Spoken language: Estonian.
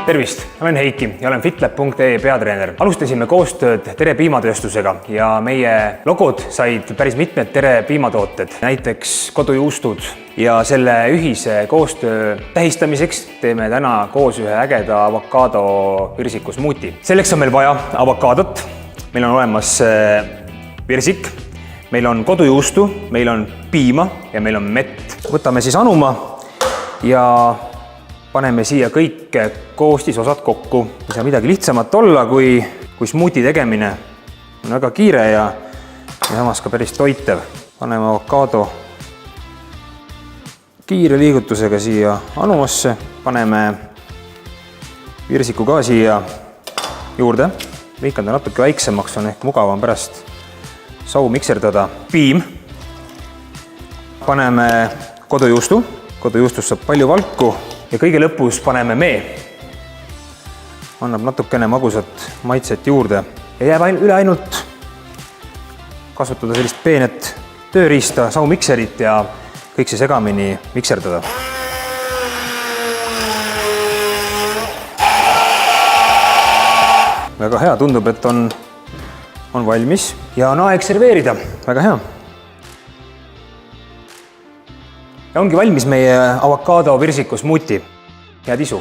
Tervist, olen Heiki ja olen fitlab.ee peatreener. Alustasime koostööd Tere piimatööstusega ja meie logod said päris mitmed Tere piimatooted, näiteks kodujuustud. Ja selle ühise koostöö tähistamiseks teeme täna koos ühe ägeda avokaado virsiku smuuti. Selleks on meil vaja avokaadot, meil on olemas virsik, meil on kodujuustu, meil on piima ja meil on mett. Võtame siis anuma ja paneme siia kõik koostisosad kokku. Ei saa midagi lihtsamat olla, kui smuuti tegemine on väga kiire ja samas ka päris toitev. Paneme avokaado kiire liigutusega siia anumasse, paneme virsiku ka siia juurde. Viikan ta natuke väiksemaks, on ehk mugavam pärast sau mikserdada. Piim. Paneme kodujuustu. Kodujuustust saab palju valku. Ja kõige lõpus paneme mee. Annab natukene magusat maitset juurde. Ja jääb üle ainult kasutada sellist peenet tööriista, saumikserit ja kõik see segamini mikserdada. Väga hea, tundub, et on valmis ja on aeg serveerida. Väga hea. Ja ongi valmis meie avokaado virsiku smuuti. Head isu!